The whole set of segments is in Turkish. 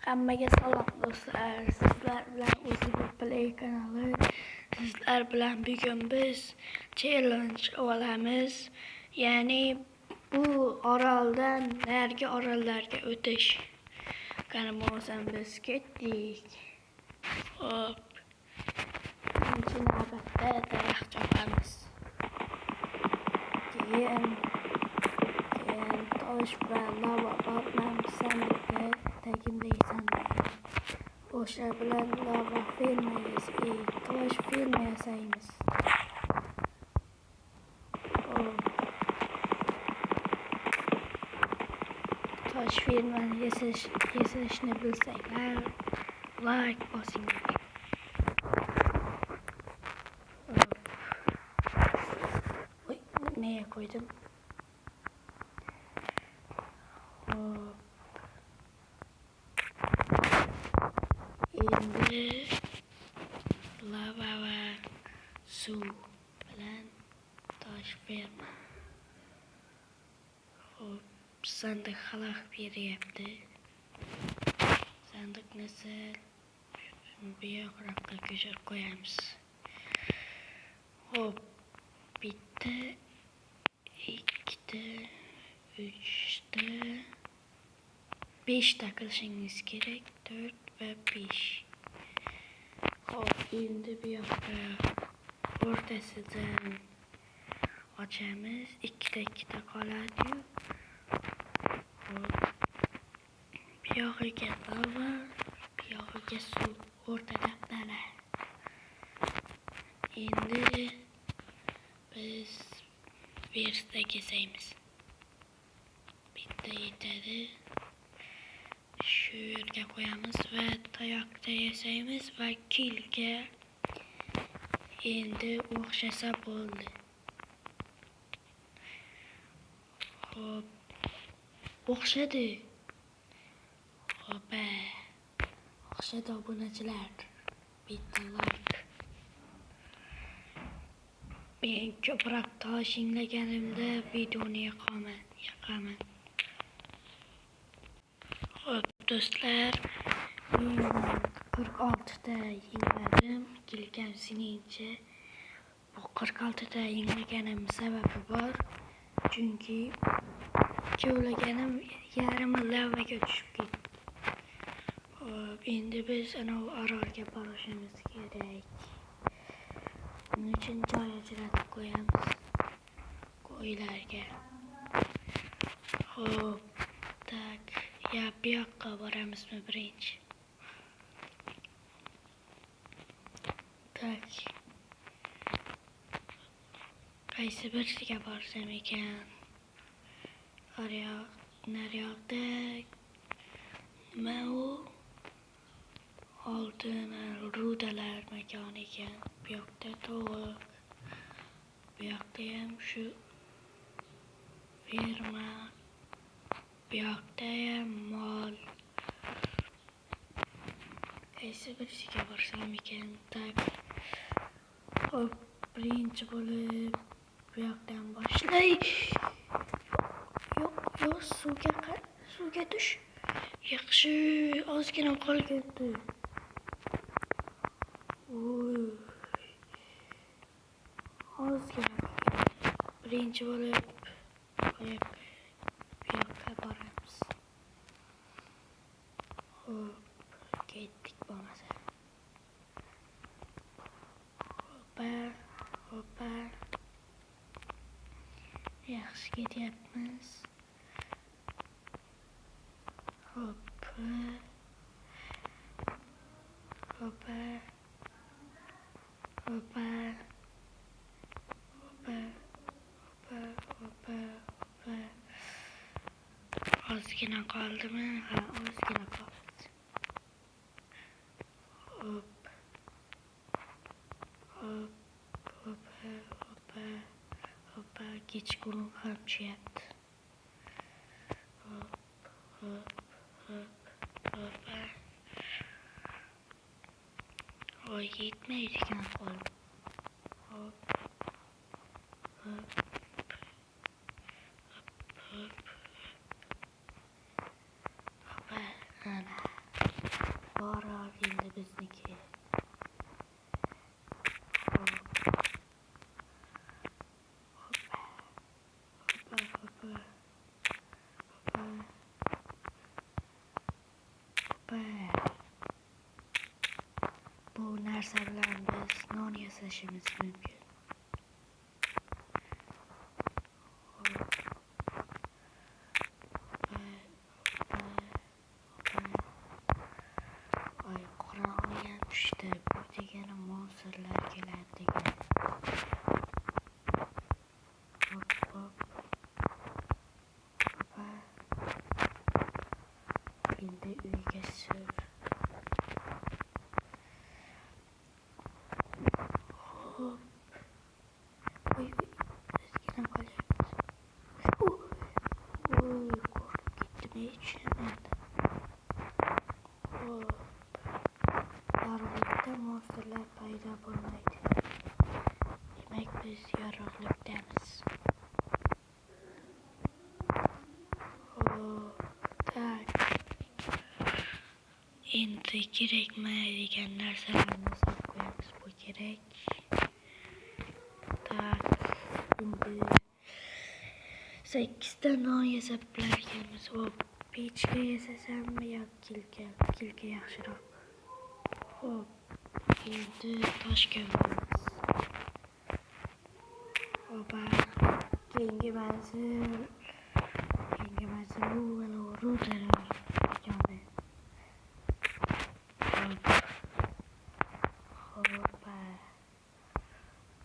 Hammaga salom do'stlar. Sizlar bilan O'zbek Play kanali. Sizlar bilan bugun biz challenge olamiz. Ya'ni bu oroldan narigi orollarga o'tish. Qani bo'lsam biz ketdik. Hop. Birinchi navbatda daraxt chopamiz. Keyin tosh va lava sandiqqa tagindaysan. O'sha bilan lava ferma tosh ferma yasaymiz. Tosh fermani yasashni bilsanglar like bosinglar. Voy, nega qo'ydim? Endi lava va suv bilan tosh ferma. Sandiq xalaqit beryapti. Sandiqni bu yoqroqqa ko'chirib qo'yamiz. Hop, bitta, ikkita, uchta, 5 ta qilishingiz kerak. 4 va 5. Hop, endi bu yoqqa o'rtasidan ochamiz. Ikkita qoladi. Bu yog'iga lava, bu yog'iga suv, o'rtada dala. Endi biz versda kesaymiz. Bitta yetadi. Shu yerga qo'yamiz va tayoqda yasaymiz va kilga endi o'xshasa bo'ldi. Hop, o'xshadi. Hoppa, o'xshadi obunachilar. Bitta like. Men ko'proq tosh yinglaganimda videoni yoqaman. Hop do'stlar, men 46 ta yingladim. Kelgan siningcha bu 46 ta yinglaganim sababi bor. Chunki ikkovlaganim yarmi lavaga tushib ketdi. Hop, endi biz ana orolga borishimiz kerak. Buning uchun joy ajratib qo'yamiz qo'ylarga. Hop, tak. Bu yoqqa boramizmi birinchi? Tak. Qaysi biriga borsam ekan? Naryoqda nima u? Oltin rudalar makoni ekan. Bu yoqda tovuq. Bu yoqda ham shu ferma. Bu yoqda ham mol. Qaysi biriga borsam ekan? Tak. Hop, birinchi bo'lib bu yoqdan boshlay. Yo'q, suvga tush. Yaxshi, ozgina qolgandi. Ozgina. Birinchi bo'lib bu yoqqa boramiz. Hop, ketdik bo'lmasa. Hoppa. Yaxshi ketyapmiz. Hoppa. Ozgina qoldimi? Ha, ozgina qoldi. Hoppa. Kechqurun ham tushyapti. Hoppa. Voy, yetmaydigan qoldi. Hop. Hoppa. Ana. Dora endi bizniki. Bu narsa bilan biz non yasashimiz mumkin. Ay Qur'onga tushdi. Bu degani monsterlar keladi degani. Endi uyga sur. Hop. Oy, eskiden qolyapmiz. Oy, qo'rqib ketdim hech. Yorug'likda monsterlar paydo bo'lmaydi. Demak biz yorug'likdamiz. Tak. Endi kerakmaydigan narsalarni solib qo'yamiz. Bu kerak. Tak. Endi 8 ta non yasab bilarkanmiz. Hop. Pechka yasasammi yoki kilka yaxshiroq. Hop. Endi toshga uramiz. Hoppa. Keyingi manzil bu rudalar yoni.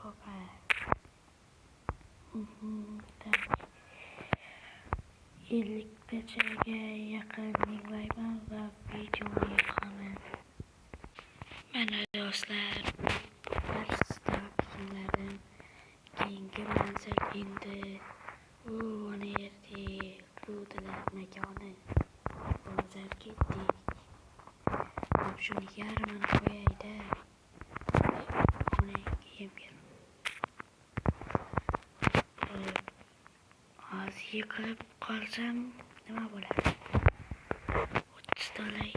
Hoppa. Tak. 50 tachaga yaqin minglayman va videoni yoqaman. Mana do'stlar, bir stop filmlarim. Keyingi manzil endi mana yerda rudalar makoni. Hozir ketdik. Shuni yarmini qo'yayda. Uni yeb hozir yiqilib qolsam nima bo'ladi? 30 dolay.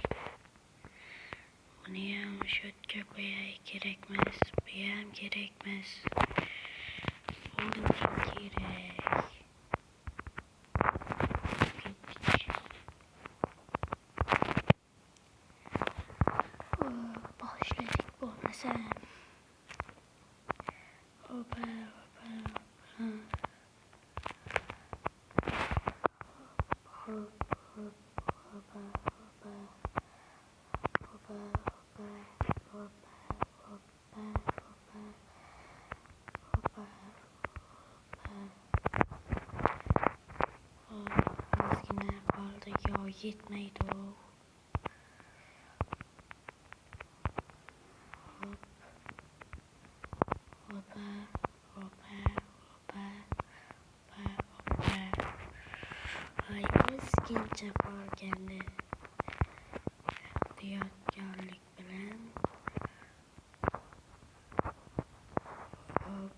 Buni ham shodga qo'yay, kerakmas. Bu ham kerakmas. O'lim kerak. Boshladik bo'lmasam. Hoppa. Ozgina qoldi, yo yetmaydi u. Hoppa. Ay, ozgincha qolgandi. Tayyorgarlik bilan. Hop.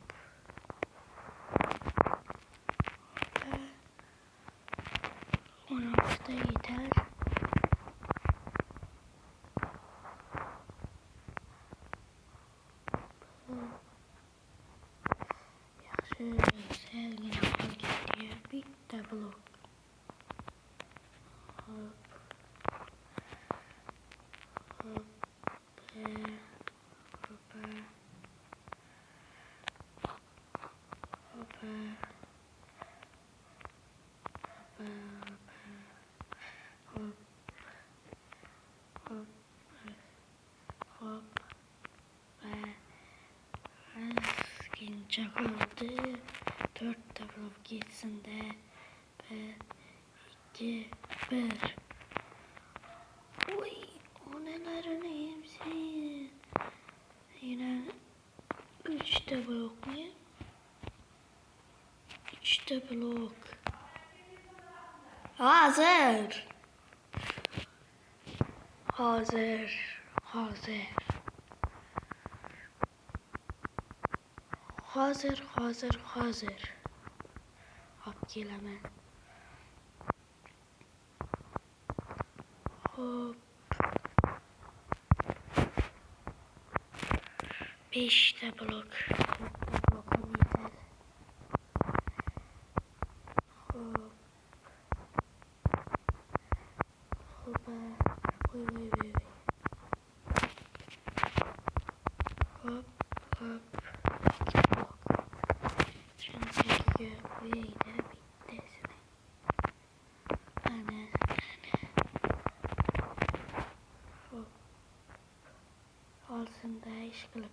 16 ta yeter. Yaxshi, salgina qolgandi. Bitta blok. Hop. Azgincha qoldi. 4 ta blok ketsin-da. 1, 2, 1. Oy, onalarini yemsin. Yine 3 ta blok mu? 3 ta blok. Hazır. Hop kelaman. Hop. 5'te blok. 4'te blokum yeter. Hop. Hoppa. Oy oy oy. Hop hop. 2 blok. Şimdi buraya gider bitti. Ana. Hop. Altında iş kılıp.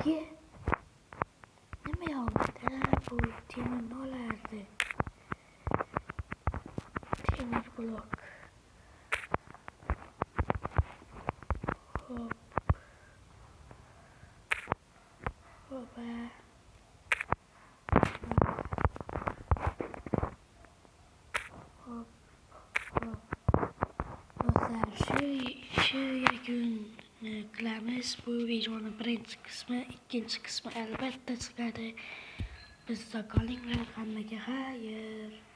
Ye. Ne mi almadı? Bu demir ne olardı? Demir blok. Hop. Hoppa. Hop. Hop. Dostlar şu yakın kılamiz bu videonun birinci kısmı, ikinci kısmı elbette çıkadi. Bizde kalinglar, hammaga xayr.